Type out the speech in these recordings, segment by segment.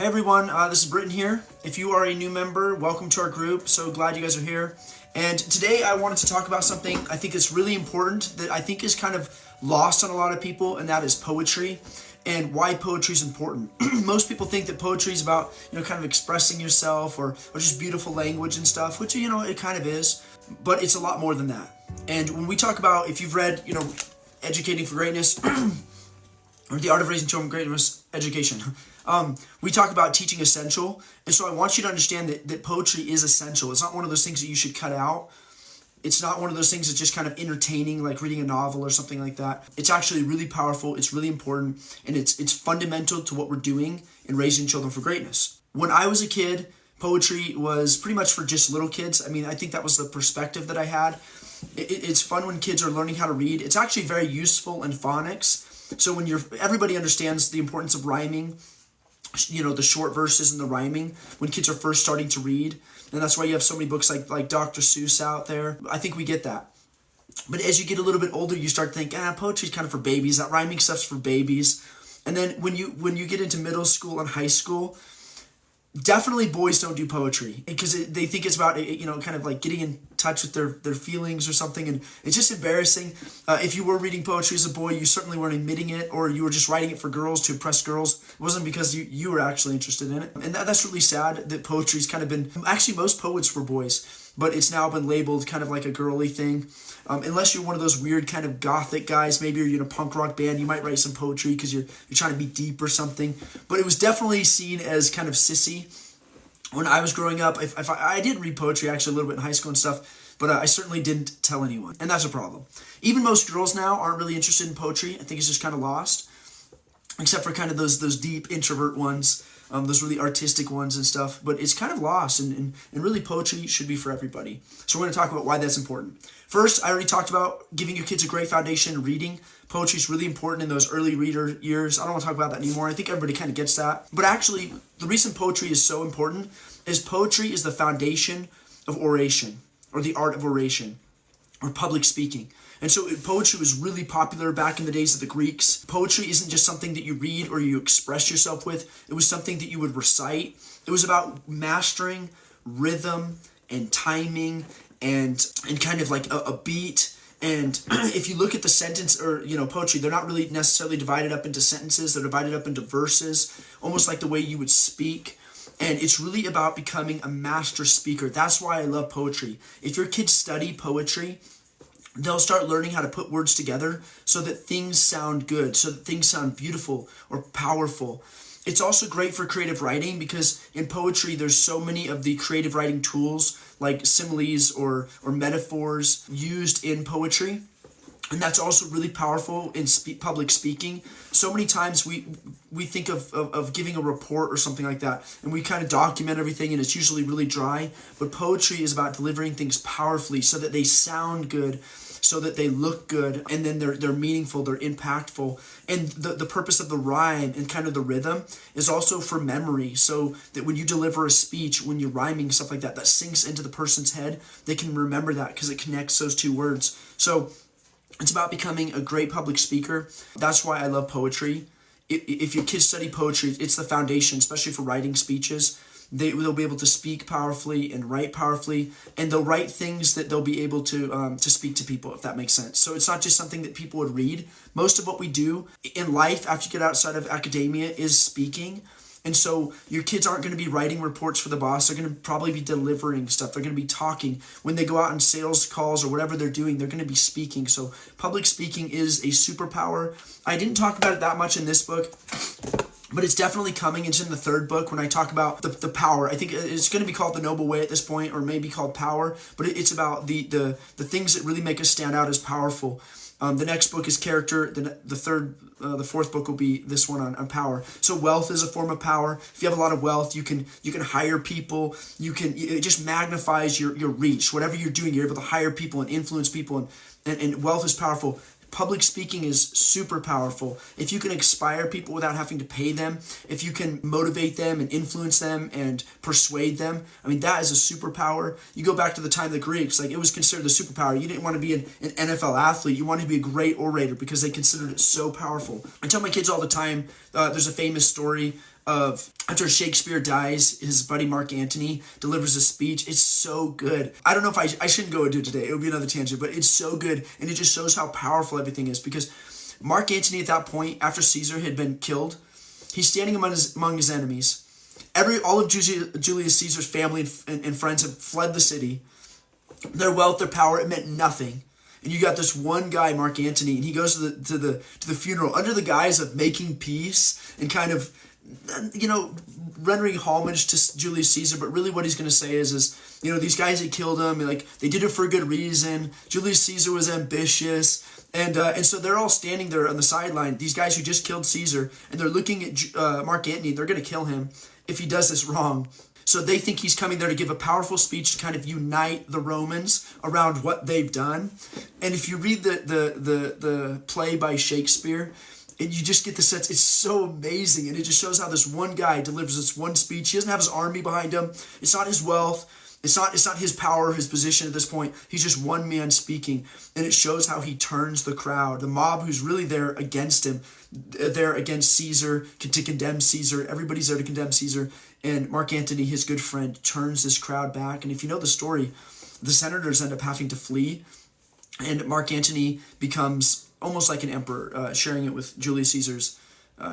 Hey everyone, this is Britton here. If you are a new member, welcome to our group. So glad you guys are here. And today I wanted to talk about something I think is really important that I think is kind of lost on a lot of people, and that is poetry and why poetry is important. Most people think that poetry is about, kind of expressing yourself or just beautiful language and stuff, which, it kind of is, but it's a lot more than that. And when we talk about, if you've read, Educating for Greatness, or The Art of Raising Children with Greatness Education, we talk about teaching essential. And so I want you to understand that poetry is essential. It's not one of those things that you should cut out. It's not one of those things that's just kind of entertaining, like reading a novel or something like that. It's actually really powerful. It's really important. And it's fundamental to what we're doing in raising children for greatness. When I was a kid, poetry was pretty much for just little kids. I mean, I think that was the perspective that I had. It's fun when kids are learning how to read. It's actually very useful in phonics. So when everybody understands the importance of rhyming, the short verses and the rhyming when kids are first starting to read. And that's why you have so many books like Dr. Seuss out there. I think we get that. But as you get a little bit older, you start thinking, poetry's kind of for babies. That rhyming stuff's for babies. And then when you get into middle school and high school, definitely boys don't do poetry because they think it's about, kind of like getting in touch with their feelings or something. And it's just embarrassing. If you were reading poetry as a boy, you certainly weren't admitting it, or you were just writing it for girls to impress girls. It wasn't because you were actually interested in it. And that's really sad that poetry's kind of been, actually most poets were boys, but it's now been labeled kind of like a girly thing. Unless you're one of those weird kind of gothic guys, maybe you're in a punk rock band, you might write some poetry because you're trying to be deep or something. But it was definitely seen as kind of sissy. When I was growing up, if I did read poetry actually a little bit in high school and stuff, but I certainly didn't tell anyone, and that's a problem. Even most girls now aren't really interested in poetry. I think it's just kind of lost, except for kind of those deep introvert ones, those really artistic ones and stuff, but it's kind of lost, and really poetry should be for everybody. So we're going to talk about why that's important. First, I already talked about giving your kids a great foundation in reading. Poetry is really important in those early reader years. I don't want to talk about that anymore. I think everybody kind of gets that. But actually, the reason poetry is so important is poetry is the foundation of oration, or the art of oration, or public speaking. And so poetry was really popular back in the days of the Greeks. Poetry isn't just something that you read or you express yourself with. It was something that you would recite. It was about mastering rhythm and timing and kind of like a beat. And if you look at the sentence or, poetry, they're not really necessarily divided up into sentences. They're divided up into verses, almost like the way you would speak. And it's really about becoming a master speaker. That's why I love poetry. If your kids study poetry, they'll start learning how to put words together so that things sound good, so that things sound beautiful or powerful. It's also great for creative writing because in poetry, there's so many of the creative writing tools like similes or metaphors used in poetry. And that's also really powerful in public speaking. So many times we think of giving a report or something like that, and we kind of document everything, and it's usually really dry. But poetry is about delivering things powerfully so that they sound good, so that they look good, and then they're meaningful, they're impactful. And the purpose of the rhyme and kind of the rhythm is also for memory, so that when you deliver a speech, when you're rhyming, stuff like that, that sinks into the person's head. They can remember that because it connects those two words. So it's about becoming a great public speaker. That's why I love poetry. If your kids study poetry, it's the foundation, especially for writing speeches. They'll be able to speak powerfully and write powerfully, and they'll write things that they'll be able to speak to people, if that makes sense. So it's not just something that people would read. Most of what we do in life after you get outside of academia is speaking. And so your kids aren't going to be writing reports for the boss. They're going to probably be delivering stuff. They're going to be talking. When they go out on sales calls or whatever they're doing, they're going to be speaking. So public speaking is a superpower. I didn't talk about it that much in this book, but it's definitely coming. It's in the third book when I talk about the power. I think it's going to be called The Noble Way at this point, or maybe called Power. But it's about the things that really make us stand out as powerful. The next book is Character. The fourth book will be this one on power. So wealth is a form of power. If you have a lot of wealth, you can hire people. It just magnifies your reach. Whatever you're doing, you're able to hire people and influence people, and wealth is powerful. Public speaking is super powerful. If you can inspire people without having to pay them, if you can motivate them and influence them and persuade them, that is a superpower. You go back to the time of the Greeks, it was considered a superpower. You didn't want to be an NFL athlete. You wanted to be a great orator because they considered it so powerful. I tell my kids all the time, there's a famous story of after Shakespeare dies, his buddy Mark Antony delivers a speech. It's so good. I don't know if I shouldn't go into it today. It would be another tangent, but it's so good. And it just shows how powerful everything is, because Mark Antony at that point, after Caesar had been killed, he's standing among his enemies. All of Julius Caesar's family and friends have fled the city. Their wealth, their power, it meant nothing. And you got this one guy, Mark Antony, and he goes to the funeral under the guise of making peace and kind of, rendering homage to Julius Caesar. But really what he's going to say is, these guys that killed him, like, they did it for a good reason. Julius Caesar was ambitious. And so they're all standing there on the sideline, these guys who just killed Caesar, and they're looking at Mark Antony. They're going to kill him if he does this wrong. So they think he's coming there to give a powerful speech to kind of unite the Romans around what they've done. And if you read the play by Shakespeare, and you just get the sense, it's so amazing. And it just shows how this one guy delivers this one speech. He doesn't have his army behind him. It's not his wealth. It's not his power, his position at this point. He's just one man speaking. And it shows how he turns the crowd, the mob who's really there against him, there against Caesar, to condemn Caesar. Everybody's there to condemn Caesar. And Mark Antony, his good friend, turns this crowd back. And if you know the story, the senators end up having to flee. And Mark Antony becomes almost like an emperor, sharing it with Julius Caesar's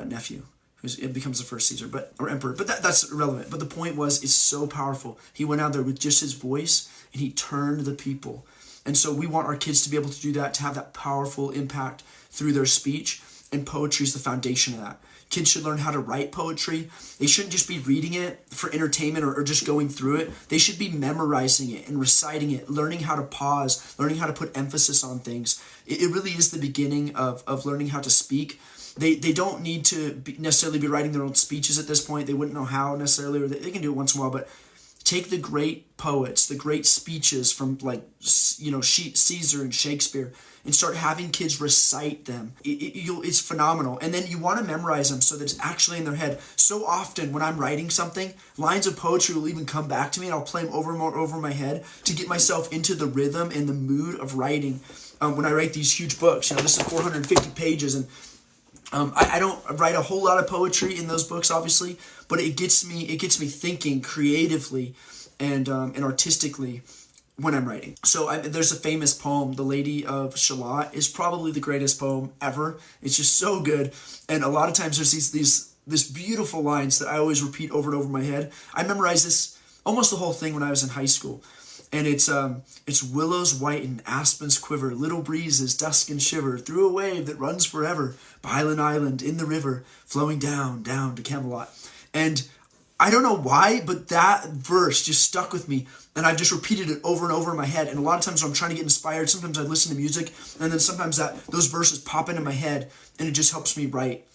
nephew. It becomes the first Caesar, or emperor. But that's irrelevant. But the point was, it's so powerful. He went out there with just his voice, and he turned the people. And so we want our kids to be able to do that, to have that powerful impact through their speech. And poetry is the foundation of that. Kids should learn how to write poetry. They shouldn't just be reading it for entertainment or just going through it. They should be memorizing it and reciting it, learning how to pause, learning how to put emphasis on things. It really is the beginning of learning how to speak. They don't need to necessarily be writing their own speeches at this point. They wouldn't know how necessarily, or they can do it once in a while, but take the great poets, the great speeches from Caesar and Shakespeare, and start having kids recite them. It's phenomenal. And then you want to memorize them so that it's actually in their head. So often when I'm writing something, lines of poetry will even come back to me, and I'll play them over my head to get myself into the rhythm and the mood of writing. When I write these huge books, this is 450 pages, and I don't write a whole lot of poetry in those books, obviously, but it gets me thinking creatively and artistically when I'm writing. So there's a famous poem, The Lady of Shalott, is probably the greatest poem ever. It's just so good. And a lot of times there's this beautiful lines that I always repeat over and over in my head. I memorized this almost the whole thing when I was in high school. And it's willows whiten, aspens quiver, little breezes dusk and shiver through a wave that runs forever, Bylan Island in the river, flowing down to Camelot. And I don't know why, but that verse just stuck with me, and I've just repeated it over and over in my head. And a lot of times when I'm trying to get inspired, sometimes I listen to music, and then sometimes those verses pop into my head, and it just helps me write,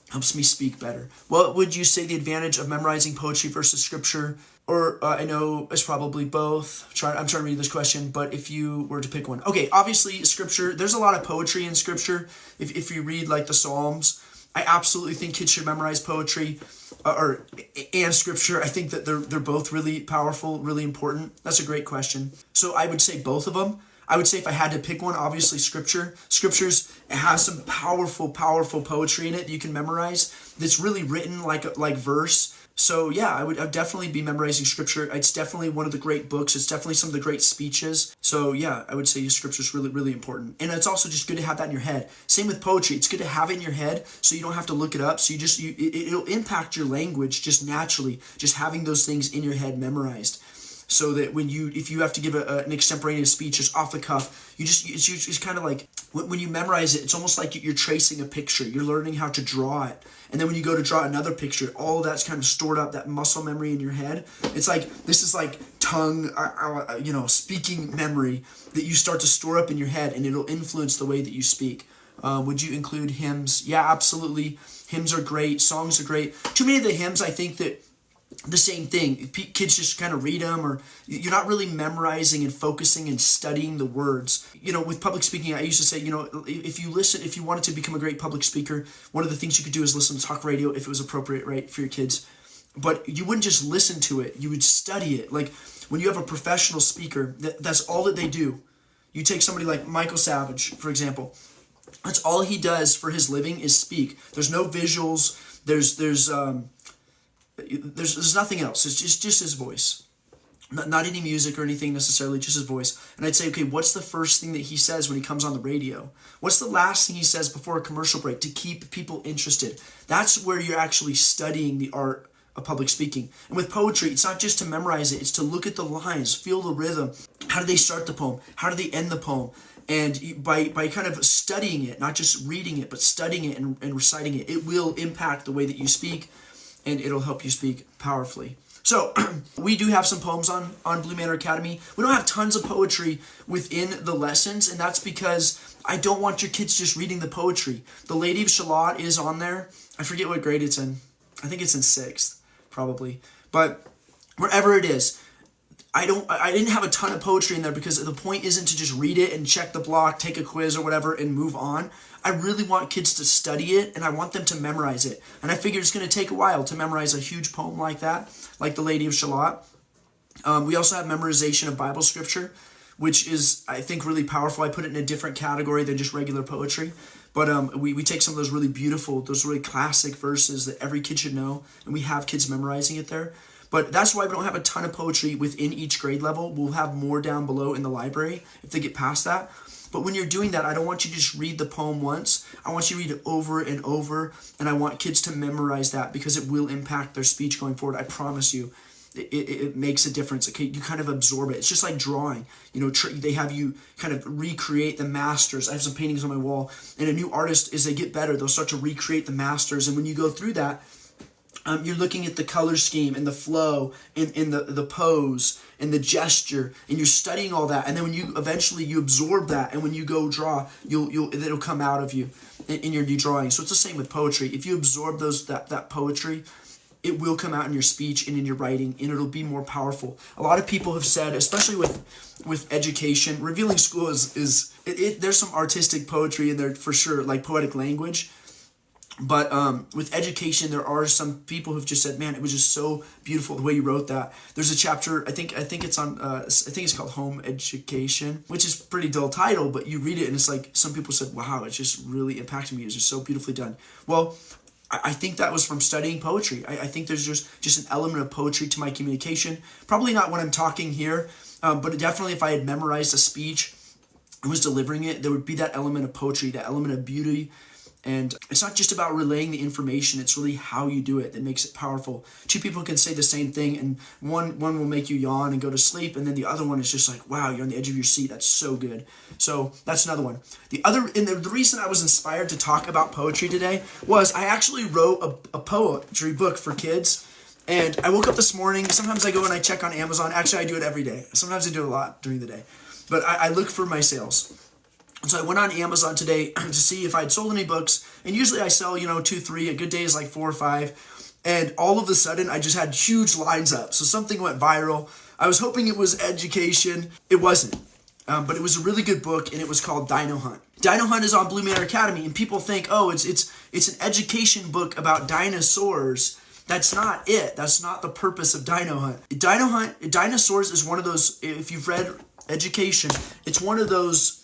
helps me speak better. What would you say the advantage of memorizing poetry versus scripture? Or I know it's probably both. I'm trying to read this question, but if you were to pick one. Okay, obviously scripture, there's a lot of poetry in scripture. If you read like the Psalms, I absolutely think kids should memorize poetry and scripture. I think that they're both really powerful, really important. That's a great question. So I would say both of them. I would say if I had to pick one, obviously scripture. It has some powerful poetry in it that you can memorize. That's really written like verse. So yeah, I'd definitely be memorizing scripture. It's definitely one of the great books. It's definitely some of the great speeches. So yeah, I would say scripture is really, really important. And it's also just good to have that in your head. Same with poetry. It's good to have it in your head so you don't have to look it up. So it'll impact your language just naturally, just having those things in your head memorized. So that if you have to give an extemporaneous speech just off the cuff, it's kind of like when you memorize it, it's almost like you're tracing a picture. You're learning how to draw it. And then when you go to draw another picture, all of that's kind of stored up, that muscle memory in your head. It's like, this is like tongue, speaking memory that you start to store up in your head, and it'll influence the way that you speak. Would you include hymns? Yeah, absolutely. Hymns are great. Songs are great. Too many of the hymns, I think that the same thing. Kids just kind of read them, or you're not really memorizing and focusing and studying the words. With public speaking, I used to say, if you wanted to become a great public speaker, one of the things you could do is listen to talk radio if it was appropriate, right, for your kids. But you wouldn't just listen to it, you would study it. Like when you have a professional speaker, that's all that they do. You take somebody like Michael Savage, for example. That's all he does for his living is speak. There's no visuals. There's There's nothing else. It's just his voice. Not any music or anything necessarily, just his voice. And I'd say, okay, what's the first thing that he says when he comes on the radio? What's the last thing he says before a commercial break to keep people interested? That's where you're actually studying the art of public speaking. And with poetry, it's not just to memorize it, it's to look at the lines, feel the rhythm. How do they start the poem? How do they end the poem? And by kind of studying it, not just reading it, but studying it and reciting it, it will impact the way that you speak, and it'll help you speak powerfully. So we do have some poems on Blue Manor Academy. We don't have tons of poetry within the lessons, and that's because I don't want your kids just reading the poetry. The Lady of Shalott is on there. I forget what grade it's in. I think it's in 6th, probably. But wherever it is, I didn't have a ton of poetry in there because the point isn't to just read it and check the block, take a quiz or whatever, and move on. I really want kids to study it, and I want them to memorize it. And I figure it's going to take a while to memorize a huge poem like that, like the Lady of Shalott. We also have memorization of Bible scripture, which is, I think, really powerful. I put it in a different category than just regular poetry. But we take some of those really beautiful, those really classic verses that every kid should know, and we have kids memorizing it there. But that's why we don't have a ton of poetry within each grade level. We'll have more down below in the library if they get past that. But when you're doing that, I don't want you to just read the poem once. I want you to read it over and over, and I want kids to memorize that because it will impact their speech going forward. I promise you, it makes a difference. Okay, you kind of absorb it. It's just like drawing. You know, they have you kind of recreate the masters. I have some paintings on my wall, and a new artist, as they get better, they'll start to recreate the masters. And when you go through that, you're looking at the color scheme and the flow and the pose and the gesture, and you're studying all that. And then when you eventually you absorb that, and when you go draw, it'll come out of you in your new drawing. So it's the same with poetry. If you absorb that poetry, it will come out in your speech and in your writing, and it'll be more powerful. A lot of people have said, especially with education, revealing school is there's some artistic poetry in there for sure, like poetic language. But with education, there are some people who've just said, "Man, it was just so beautiful the way you wrote that." There's a chapter, I think it's on, I think it's called Home Education, which is a pretty dull title, but you read it and it's like some people said, "Wow, it just really impacted me. It's just so beautifully done." Well, I think that was from studying poetry. I think there's just an element of poetry to my communication. Probably not when I'm talking here, but definitely if I had memorized a speech and was delivering it, there would be that element of poetry, that element of beauty. And it's not just about relaying the information, it's really how you do it that makes it powerful. Two people can say the same thing, and one will make you yawn and go to sleep, and then the other one is just like, wow, you're on the edge of your seat. That's so good. So that's another one. The reason I was inspired to talk about poetry today was I actually wrote a poetry book for kids. And I woke up this morning. Sometimes I go and I check on Amazon. Actually, I do it every day. Sometimes I do it a lot during the day. But I look for my sales. So I went on Amazon today to see if I'd sold any books, and usually I sell, 2, 3, a good day is like 4 or 5, and all of a sudden I just had huge lines up, so something went viral. I was hoping it was education. It wasn't, but it was a really good book, and it was called Dino Hunt. Dino Hunt is on Blue Manor Academy, and people think, oh, it's an education book about dinosaurs. That's not it. That's not the purpose of Dino Hunt. Dinosaurs is one of those, if you've read education, it's one of those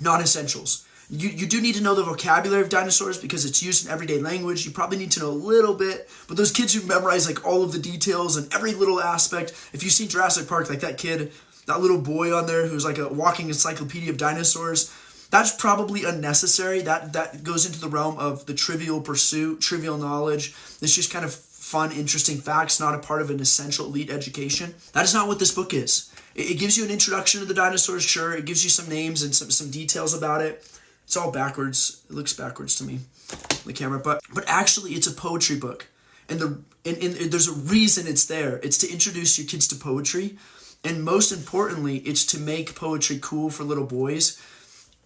non-essentials. You do need to know the vocabulary of dinosaurs because it's used in everyday language. You probably need to know a little bit, but those kids who memorize like all of the details and every little aspect, if you've seen Jurassic Park, like that kid, that little boy on there who's like a walking encyclopedia of dinosaurs, that's probably unnecessary. That goes into the realm of the trivial pursuit, trivial knowledge. It's just kind of fun, interesting facts, not a part of an essential elite education. That is not what this book is. It gives you an introduction to the dinosaurs, sure. It gives you some names and some details about it. It's all backwards. It looks backwards to me, the camera. But actually, it's a poetry book. And there's a reason it's there. It's to introduce your kids to poetry. And most importantly, it's to make poetry cool for little boys.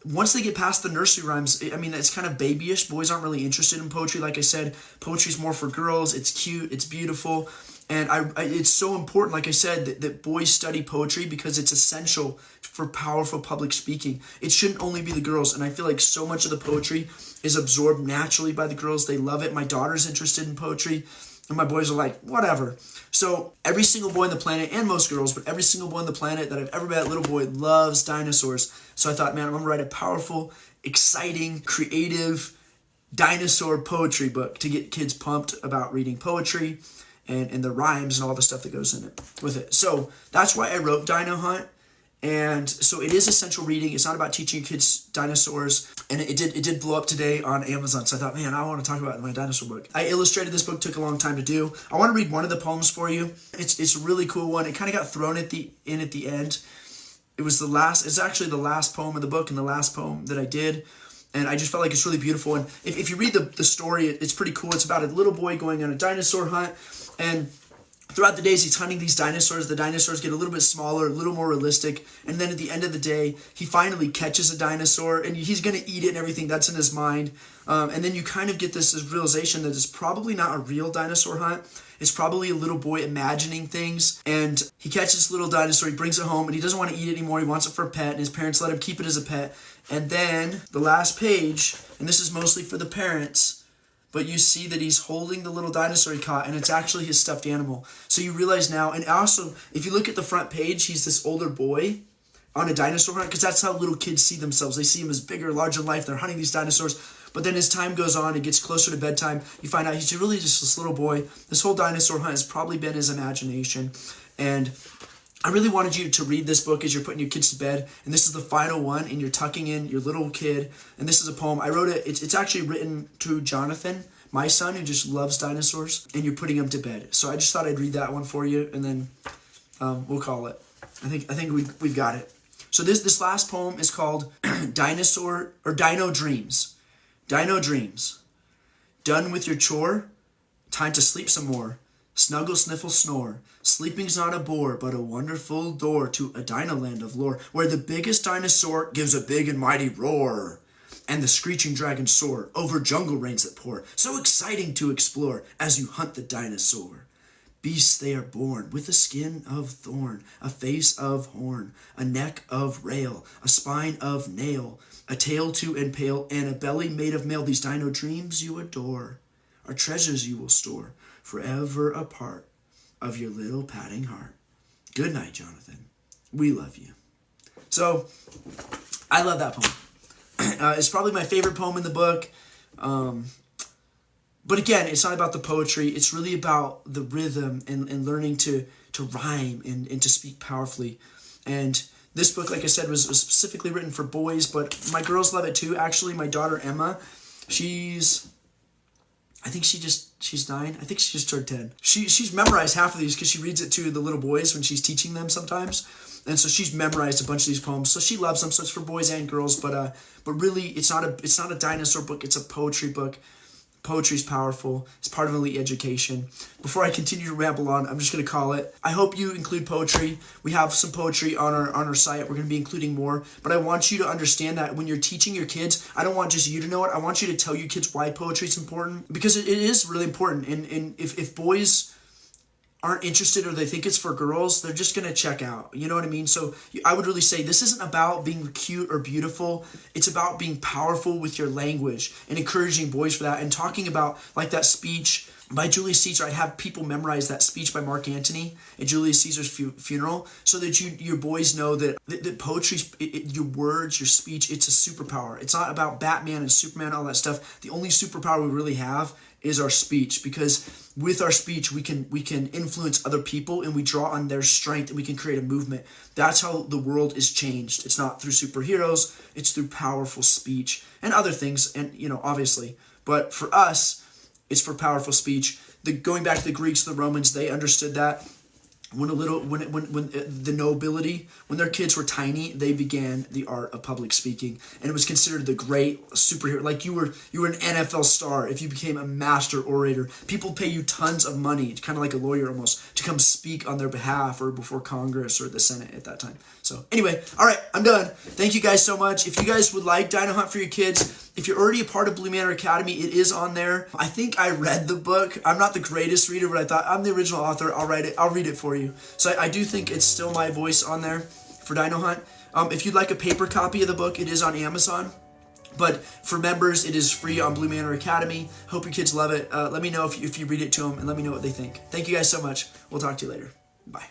Once they get past the nursery rhymes, I mean, it's kind of babyish. Boys aren't really interested in poetry. Like I said, poetry's more for girls. It's cute. It's beautiful. And it's so important, like I said, that boys study poetry because it's essential for powerful public speaking. It shouldn't only be the girls. And I feel like so much of the poetry is absorbed naturally by the girls. They love it. My daughter's interested in poetry, and my boys are like, whatever. So every single boy on the planet, and most girls, but every single boy on the planet that I've ever met, little boy, loves dinosaurs. So I thought, man, I'm going to write a powerful, exciting, creative dinosaur poetry book to get kids pumped about reading poetry and the rhymes and all the stuff that goes in it with it. So that's why I wrote Dino Hunt. And so it is essential reading. It's not about teaching your kids dinosaurs. And it did blow up today on Amazon. So I thought, man, I want to talk about it in my dinosaur book. I illustrated this book, took a long time to do. I want to read one of the poems for you. It's a really cool one. It kind of got thrown at the end. It's actually the last poem of the book and the last poem that I did. And I just felt like it's really beautiful. And if you read the story, it's pretty cool. It's about a little boy going on a dinosaur hunt. And throughout the days, he's hunting these dinosaurs. The dinosaurs get a little bit smaller, a little more realistic. And then at the end of the day, he finally catches a dinosaur, and he's going to eat it and everything. That's in his mind. And then you kind of get this realization that it's probably not a real dinosaur hunt. It's probably a little boy imagining things. And he catches this little dinosaur, he brings it home, and he doesn't want to eat it anymore. He wants it for a pet, and his parents let him keep it as a pet. And then the last page, and this is mostly for the parents, but you see that he's holding the little dinosaur he caught, and it's actually his stuffed animal. So you realize now, and also, if you look at the front page, he's this older boy on a dinosaur hunt, because that's how little kids see themselves. They see him as bigger, larger than life. They're hunting these dinosaurs. But then as time goes on, it gets closer to bedtime, you find out he's really just this little boy. This whole dinosaur hunt has probably been his imagination. And I really wanted you to read this book as you're putting your kids to bed. And this is the final one, and you're tucking in your little kid. And this is a poem. I wrote it. It's actually written to Jonathan, my son, who just loves dinosaurs. And you're putting him to bed. So I just thought I'd read that one for you, and then we'll call it. I think we've got it. So this last poem is called Dino Dreams. Dino Dreams. Done with your chore? Time to sleep some more. Snuggle, sniffle, snore. Sleeping's not a bore, but a wonderful door to a dino land of lore, where the biggest dinosaur gives a big and mighty roar, and the screeching dragons soar over jungle rains that pour. So exciting to explore as you hunt the dinosaur. Beasts they are born with a skin of thorn, a face of horn, a neck of rail, a spine of nail, a tail to impale, and a belly made of mail. These dino dreams you adore are treasures you will store, forever a part of your little patting heart. Good night, Jonathan. We love you. So, I love that poem. It's probably my favorite poem in the book. But again, it's not about the poetry. It's really about the rhythm and learning to rhyme and to speak powerfully. And this book, like I said, was specifically written for boys, but my girls love it too. Actually, my daughter Emma, she's 9. I think she just turned 10. She's memorized half of these because she reads it to the little boys when she's teaching them sometimes. And so she's memorized a bunch of these poems. So she loves them. So it's for boys and girls. But really, it's not a dinosaur book. It's a poetry book. Poetry is powerful. It's part of elite education. Before I continue to ramble on, I'm just going to call it. I hope you include poetry. We have some poetry on our site. We're going to be including more. But I want you to understand that when you're teaching your kids, I don't want just you to know it. I want you to tell your kids why poetry is important, because it is really important. And if boys aren't interested or they think it's for girls, they're just going to check out. You know what I mean? So I would really say this isn't about being cute or beautiful. It's about being powerful with your language and encouraging boys for that, and talking about like that speech by Julius Caesar. I'd have people memorize that speech by Mark Antony at Julius Caesar's funeral, so that your boys know that poetry, your words, your speech, it's a superpower. It's not about Batman and Superman, all that stuff. The only superpower we really have is our speech, because with our speech we can influence other people, and we draw on their strength, and we can create a movement. That's how the world is changed. It's not through superheroes, it's through powerful speech and other things, and obviously, but for us it's for powerful speech. Going back to the Greeks, the Romans, they understood that. When the nobility, when their kids were tiny, they began the art of public speaking, and it was considered the great superhero. Like you were an NFL star if you became a master orator. People pay you tons of money, kind of like a lawyer almost, to come speak on their behalf or before Congress or the Senate at that time. So anyway, all right, I'm done. Thank you guys so much. If you guys would like Dino Hunt for your kids, if you're already a part of Blue Manor Academy, it is on there. I think I read the book. I'm not the greatest reader, but I thought I'm the original author. I'll read it for you. So I do think it's still my voice on there for Dino Hunt. If you'd like a paper copy of the book, it is on Amazon. But for members, it is free on Blue Manor Academy. Hope your kids love it. Let me know if you read it to them, and let me know what they think. Thank you guys so much. We'll talk to you later. Bye.